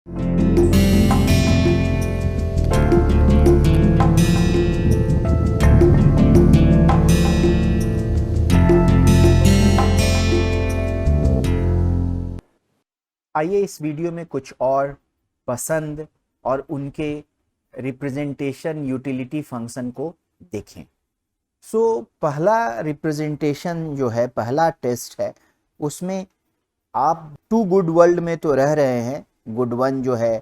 आइए इस वीडियो में कुछ और पसंद और उनके रिप्रेजेंटेशन यूटिलिटी फंक्शन को देखें। पहला रिप्रेजेंटेशन जो है, पहला टेस्ट है, उसमें आप टू गुड वर्ल्ड में तो रह रहे हैं। गुड वन जो है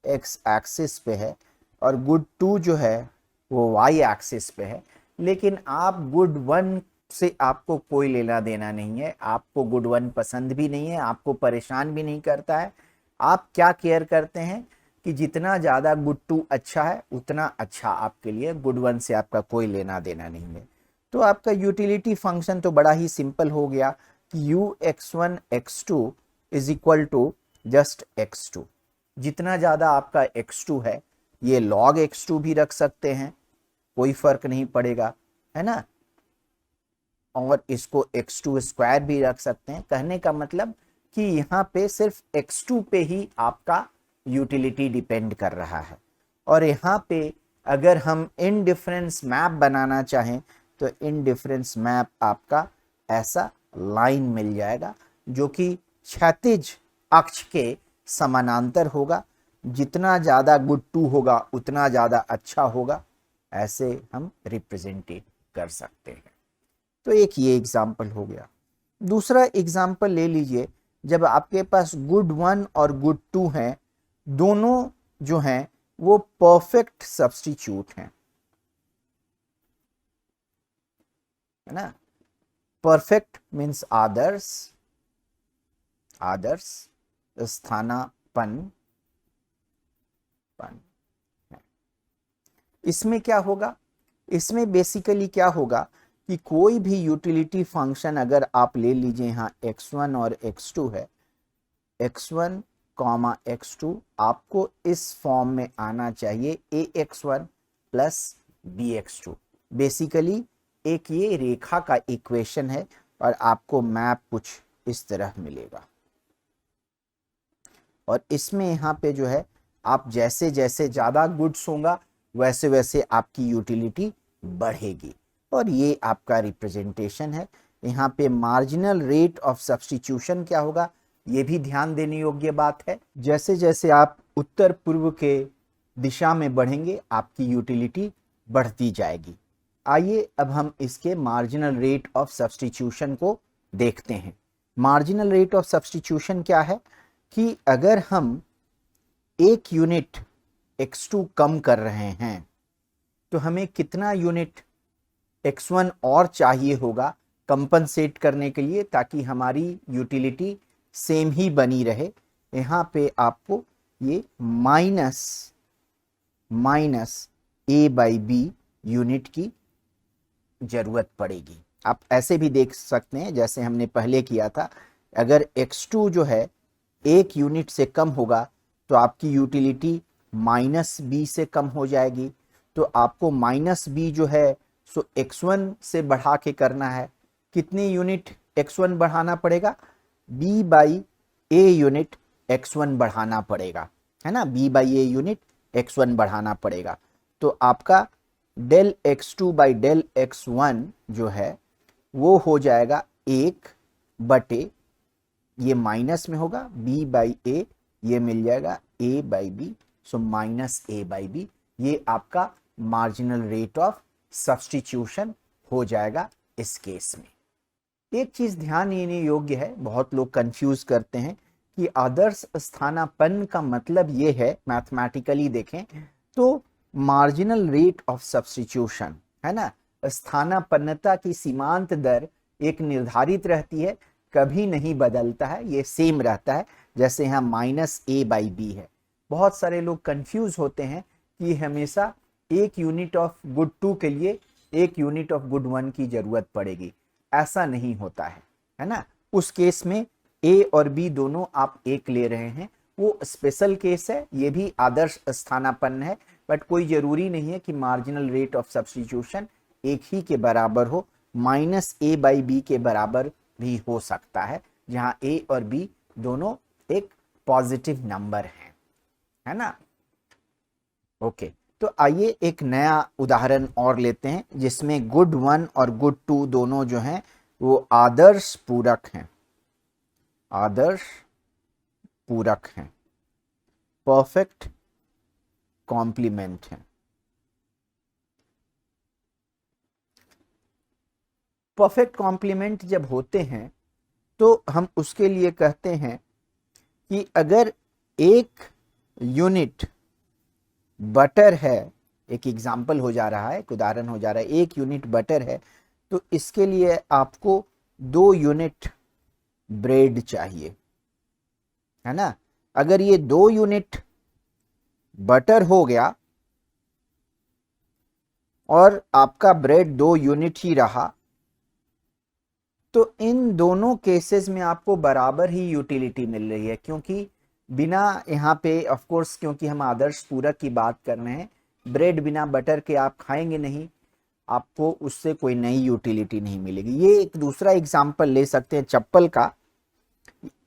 एक्स एक्सिस पे है और गुड टू जो है वो वाई एक्सिस पे है, लेकिन आप गुड वन से आपको कोई लेना देना नहीं है। आपको गुड वन पसंद भी नहीं है, आपको परेशान भी नहीं करता है। आप क्या केयर करते हैं कि जितना ज़्यादा गुड टू अच्छा है उतना अच्छा आपके लिए, गुड वन से आपका कोई लेना देना नहीं है। तो आपका यूटिलिटी फंक्शन तो बड़ा ही सिंपल हो गया कि u x1 x2 is equal to just x2। जितना ज़्यादा आपका x2 है, ये log x2 भी रख सकते हैं, कोई फर्क नहीं पड़ेगा, है ना। और इसको x2 स्क्वायर भी रख सकते हैं। कहने का मतलब कि यहाँ पे सिर्फ x2 पे ही आपका यूटिलिटी डिपेंड कर रहा है। और यहाँ पे अगर हम इनडिफरेंस मैप बनाना चाहें तो इनडिफरेंस मैप आपका ऐसा लाइन मिल जाएगा जो कि क्षैतिज अक्ष के समानांतर होगा। जितना ज़्यादा गुड टू होगा उतना ज़्यादा अच्छा होगा, ऐसे हम रिप्रेजेंट कर सकते हैं। तो एक ये एग्जाम्पल हो गया। दूसरा एग्जाम्पल ले लीजिए, जब आपके पास गुड वन और गुड टू हैं, दोनों जो हैं वो परफेक्ट सब्स्टिट्यूट हैं, है ना। परफेक्ट मीन्स आदर्श, आदर्श स्थानापन्न। इसमें क्या होगा, इसमें बेसिकली क्या होगा कि कोई भी यूटिलिटी फंक्शन अगर आप ले लीजिए, यहाँ x1 और x2 है, x1 कॉमा x2 आपको इस फॉर्म में आना चाहिए ax1 प्लस bx2। बेसिकली एक ये रेखा का इक्वेशन है और आपको मैप कुछ इस तरह मिलेगा। और इसमें यहाँ पे जो है आप जैसे जैसे ज़्यादा गुड्स होगा वैसे वैसे आपकी यूटिलिटी बढ़ेगी। और ये आपका रिप्रेजेंटेशन है। यहाँ पे मार्जिनल रेट ऑफ सब्स्टिट्यूशन क्या होगा, ये भी ध्यान देने योग्य बात है। जैसे जैसे आप उत्तर पूर्व के दिशा में बढ़ेंगे आपकी यूटिलिटी बढ़ती जाएगी। आइए अब हम इसके मार्जिनल रेट ऑफ सब्स्टिट्यूशन को देखते हैं। मार्जिनल रेट ऑफ सब्स्टिट्यूशन क्या है कि अगर हम एक यूनिट x2 कम कर रहे हैं तो हमें कितना यूनिट x1 और चाहिए होगा कंपनसेट करने के लिए, ताकि हमारी यूटिलिटी सेम ही बनी रहे। यहाँ पे आपको ये minus a by B unit की जरूरत पड़ेगी। आप ऐसे भी देख सकते हैं जैसे हमने पहले किया था। अगर x2 जो है एक यूनिट से कम होगा तो आपकी यूटिलिटी माइनस बी से कम हो जाएगी। तो आपको माइनस बी जो है सो x1 से बढ़ा के करना है। कितनी यूनिट x1 बढ़ाना पड़ेगा, b by a unit x1 बढ़ाना पड़ेगा, है ना। b by a unit x1 बढ़ाना पड़ेगा। तो आपका del x2 by del x1 जो है वो हो जाएगा 1 बटे, ये माइनस में होगा b बाई ए, ये मिल जाएगा a by B, so minus a by B. ये आपका मार्जिनल रेट ऑफ सब्स्टिट्यूशन हो जाएगा इस केस में। एक चीज ध्यान देने योग्य है, बहुत लोग कंफ्यूज करते हैं कि आदर्श स्थानापन्न का मतलब ये है, मैथमेटिकली देखें तो मार्जिनल रेट ऑफ सब्स्टिट्यूशन, है ना, स्थानापन्नता की सीमांत दर एक निर्धारित रहती है, कभी नहीं बदलता है, ये सेम रहता है। जैसे यहाँ माइनस ए बाई बी है। बहुत सारे लोग कंफ्यूज होते हैं कि हमेशा एक यूनिट ऑफ गुड टू के लिए एक यूनिट ऑफ गुड वन की जरूरत पड़ेगी, ऐसा नहीं होता है ना। उस केस में ए और बी दोनों आप एक ले रहे हैं, वो स्पेशल केस है, ये भी आदर्श स्थानापन्न है। बट कोई जरूरी नहीं है कि मार्जिनल रेट ऑफ सब्स्टिट्यूशन एक ही के बराबर हो, माइनस ए बाई बी के बराबर भी हो सकता है, जहां ए और बी दोनों एक पॉजिटिव नंबर हैं। है ना। ओके, तो आइए एक नया उदाहरण और लेते हैं जिसमें गुड 1 और गुड 2 दोनों जो हैं वो आदर्श पूरक हैं, आदर्श पूरक हैं, परफेक्ट कॉम्प्लीमेंट हैं। परफेक्ट कॉम्प्लीमेंट जब होते हैं तो हम उसके लिए कहते हैं कि अगर एक यूनिट बटर है, एक एग्जाम्पल हो जा रहा है, एक उदाहरण हो जा रहा है, एक यूनिट बटर है तो इसके लिए आपको 2 यूनिट ब्रेड चाहिए, है ना। अगर ये 2 यूनिट बटर हो गया और आपका ब्रेड 2 यूनिट ही रहा तो इन दोनों केसेस में आपको बराबर ही यूटिलिटी मिल रही है, क्योंकि बिना यहाँ पे ऑफ कोर्स, क्योंकि हम आदर्श पूरक की बात कर रहे हैं, ब्रेड बिना बटर के आप खाएंगे नहीं, आपको उससे कोई नई यूटिलिटी नहीं मिलेगी। ये एक दूसरा एग्जाम्पल ले सकते हैं चप्पल का।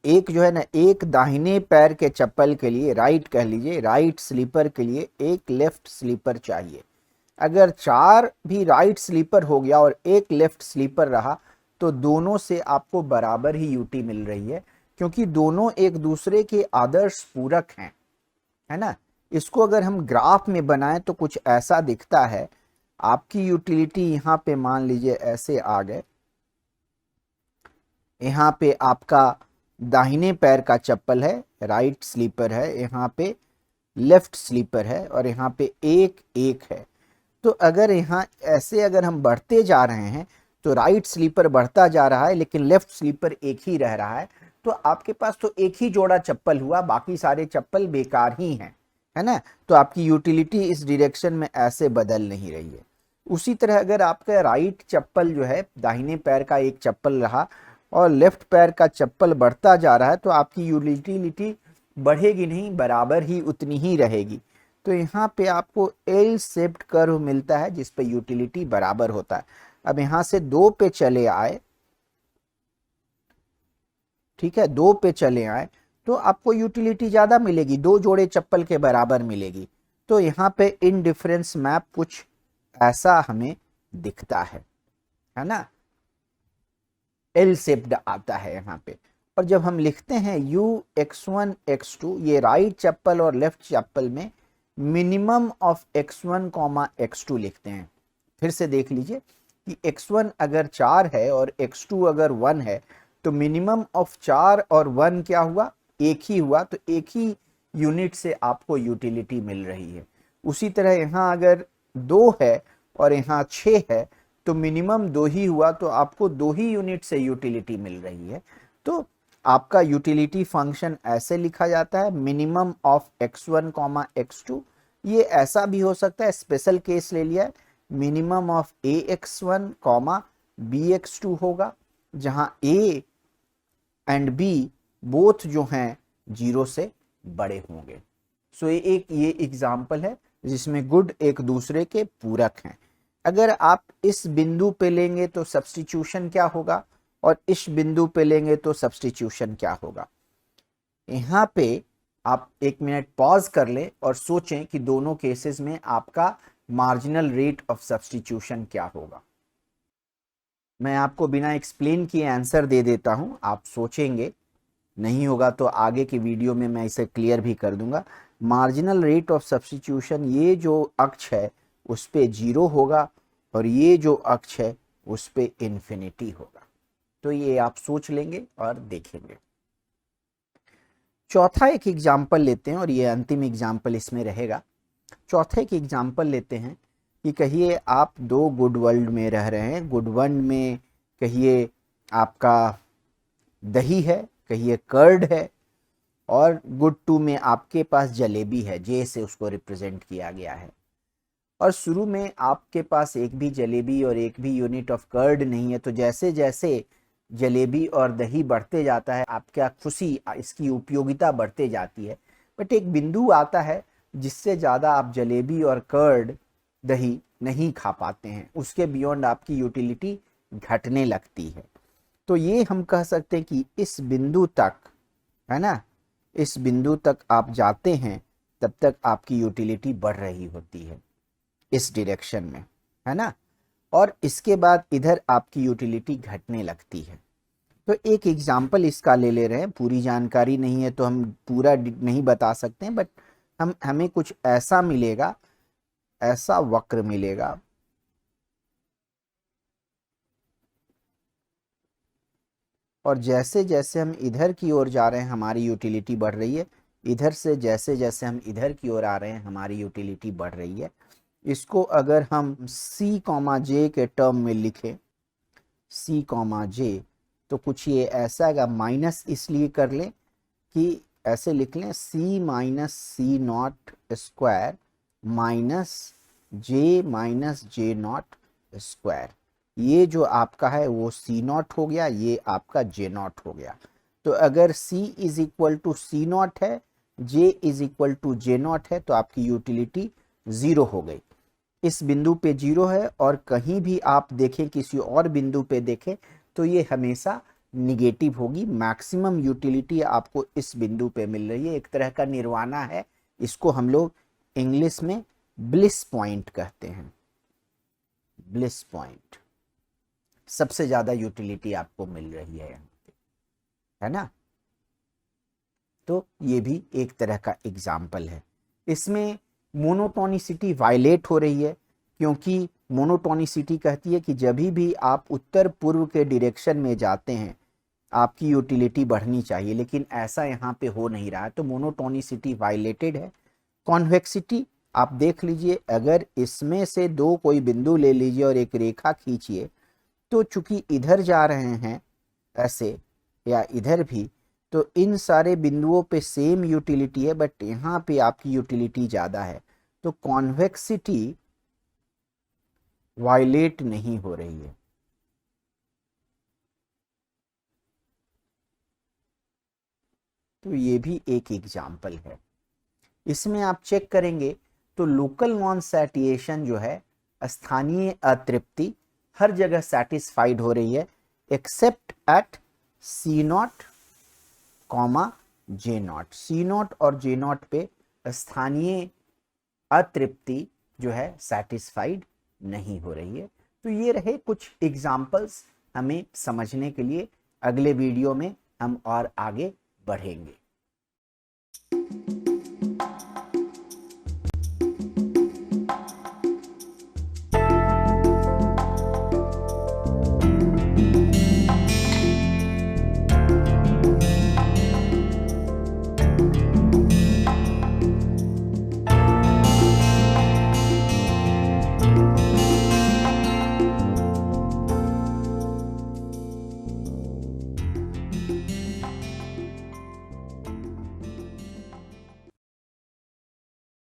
एक जो है ना, एक दाहिने पैर के चप्पल के लिए, राइट कह लीजिए, राइट स्लीपर के लिए एक लेफ्ट स्लीपर चाहिए। अगर 4 भी राइट स्लीपर हो गया और एक लेफ्ट स्लीपर रहा तो दोनों से आपको बराबर ही यूटी मिल रही है, क्योंकि दोनों एक दूसरे के आदर्श पूरक हैं, है ना। इसको अगर हम ग्राफ में बनाएं तो कुछ ऐसा दिखता है। आपकी यूटिलिटी यहाँ पे मान लीजिए ऐसे आ गए, यहाँ पे आपका दाहिने पैर का चप्पल है, राइट स्लीपर है, यहाँ पे लेफ्ट स्लीपर है और यहाँ पे एक एक है। तो अगर यहाँ ऐसे अगर हम बढ़ते जा रहे हैं तो राइट स्लीपर बढ़ता जा रहा है लेकिन लेफ्ट स्लीपर एक ही रह रहा है, तो आपके पास तो एक ही जोड़ा चप्पल हुआ, बाकी सारे चप्पल बेकार ही हैं, है ना। तो आपकी यूटिलिटी इस डायरेक्शन में ऐसे बदल नहीं रही है। उसी तरह अगर आपका राइट चप्पल जो है, दाहिने पैर का एक चप्पल रहा और लेफ्ट पैर का चप्पल बढ़ता जा रहा है तो आपकी यूटिलिटी बढ़ेगी नहीं, बराबर ही उतनी ही रहेगी। तो यहाँ पे आपको एल शेप्ड कर्व मिलता है जिस पे यूटिलिटी बराबर होता है। अब यहाँ से 2 पे चले आए, ठीक है, 2 पे चले आए तो आपको यूटिलिटी ज्यादा मिलेगी, 2 जोड़े चप्पल के बराबर मिलेगी। तो यहाँ पे इनडिफरेंस मैप कुछ ऐसा हमें दिखता है ना, एल शेप्ड आता है यहाँ पे। और जब हम लिखते हैं u x1 x2, ये राइट चप्पल और लेफ्ट चप्पल में मिनिमम ऑफ x1 x2 लिखते हैं। फिर से देख लीजिए कि x1 अगर 4 है और x2 अगर 1 है तो मिनिमम ऑफ 4 और 1 क्या हुआ, एक ही हुआ, तो एक ही यूनिट से आपको यूटिलिटी मिल रही है। उसी तरह यहाँ अगर 2 है और यहाँ 6 है तो मिनिमम 2 ही हुआ, तो आपको 2 ही यूनिट से यूटिलिटी मिल रही है। तो आपका यूटिलिटी फंक्शन ऐसे लिखा जाता है, मिनिमम ऑफ x1 x2। ये ऐसा भी हो सकता है, स्पेशल केस ले लिया है, मिनिमम ऑफ ax1 bx2 होगा, जहां a एंड b बोथ जो हैं 0 से बड़े होंगे। सो ये एग्जाम्पल है जिसमें गुड एक दूसरे के पूरक हैं। अगर आप इस बिंदु पे लेंगे तो सब्स्टिट्यूशन क्या होगा और इस बिंदु पे लेंगे तो सब्स्टिट्यूशन क्या होगा। यहाँ पे आप 1 मिनट पॉज कर ले और सोचें कि दोनों केसेस में आपका मार्जिनल रेट ऑफ सब्स्टिट्यूशन क्या होगा। मैं आपको बिना एक्सप्लेन किए आंसर दे देता हूँ, आप सोचेंगे, नहीं होगा तो आगे की वीडियो में मैं इसे क्लियर भी कर दूंगा। मार्जिनल रेट ऑफ सब्स्टिट्यूशन, ये जो अक्ष है उस पे 0 होगा और ये जो अक्ष है उस पे इन्फिनिटी होगा। तो ये आप सोच लेंगे और देखेंगे। चौथा एक एग्जाम्पल लेते हैं और ये अंतिम एग्जाम्पल इसमें रहेगा। चौथे एक एग्जाम्पल लेते हैं कि कहिए आप 2 गुड वर्ल्ड में रह रहे हैं। गुड वन में कहिए आपका दही है, कहिए कर्ड है, और गुड 2 में आपके पास जलेबी है, जे से उसको रिप्रेजेंट किया गया है। और शुरू में आपके पास एक भी जलेबी और एक भी यूनिट ऑफ कर्ड नहीं है, तो जैसे जैसे जलेबी और दही बढ़ते जाता है, आपका खुशी, इसकी उपयोगिता बढ़ते जाती है। बट एक बिंदु आता है जिससे ज़्यादा आप जलेबी और कर्ड, दही नहीं खा पाते हैं, उसके बियॉन्ड आपकी यूटिलिटी घटने लगती है। तो ये हम कह सकते हैं कि इस बिंदु तक, है ना, इस बिंदु तक आप जाते हैं तब तक आपकी यूटिलिटी बढ़ रही होती है इस डायरेक्शन में, है ना। और इसके बाद इधर आपकी यूटिलिटी घटने लगती है। तो एक एग्जाम्पल इसका ले ले रहे हैं, पूरी जानकारी नहीं है तो हम पूरा नहीं बता सकते हैं, बट हमें कुछ ऐसा मिलेगा, ऐसा वक्र मिलेगा और जैसे जैसे हम इधर की ओर जा रहे हैं हमारी यूटिलिटी बढ़ रही है, इधर से जैसे जैसे हम इधर की ओर आ रहे हैं हमारी यूटिलिटी बढ़ रही है। इसको अगर हम C, J के टर्म में लिखें, C, J, तो कुछ ये ऐसा आएगा, माइनस इसलिए कर लें कि ऐसे लिख लें C minus C not square minus J not square. ये जो आपका है वो C नॉट हो गया, ये आपका J नॉट हो गया। तो अगर C is equal to C not है, J is equal to J not है, तो आपकी यूटिलिटी 0 हो गई। इस बिंदु पे 0 है और कहीं भी आप देखें, किसी और बिंदु पे देखें तो ये हमेशा निगेटिव होगी। मैक्सिमम यूटिलिटी आपको इस बिंदु पे मिल रही है, एक तरह का निर्वाणा है। इसको हम लोग इंग्लिश में ब्लिस पॉइंट कहते हैं, ब्लिस पॉइंट। सबसे ज्यादा यूटिलिटी आपको मिल रही है यहाँ पे, है ना। तो ये भी एक तरह का एग्जाम्पल है। इसमें मोनोटोनिसिटी वायलेट हो रही है, क्योंकि मोनोटोनिसिटी कहती है कि जब भी आप उत्तर पूर्व के डायरेक्शन में जाते हैं आपकी यूटिलिटी बढ़नी चाहिए, लेकिन ऐसा यहाँ पे हो नहीं रहा है, तो मोनोटोनिसिटी वायलेटेड है। कॉन्वेक्सिटी आप देख लीजिए, अगर इसमें से दो कोई बिंदु ले लीजिए और एक रेखा खींचिए, तो चूंकि इधर जा रहे हैं ऐसे या इधर भी, तो इन सारे बिंदुओं पे सेम यूटिलिटी है, बट यहाँ पे आपकी यूटिलिटी ज्यादा है, तो कॉन्वेक्सिटी वायलेट नहीं हो रही है। तो ये भी एक एग्जाम्पल है। इसमें आप चेक करेंगे तो लोकल नॉन सैटिएशन जो है, स्थानीय अतृप्ति हर जगह सेटिस्फाइड हो रही है accept eight C not comma J not. C not और J नॉट पे स्थानीय अतृप्ति जो है सेटिस्फाइड नहीं हो रही है। तो ये रहे कुछ एग्जाम्पल्स हमें समझने के लिए। अगले वीडियो में हम और आगे बढ़ेंगे।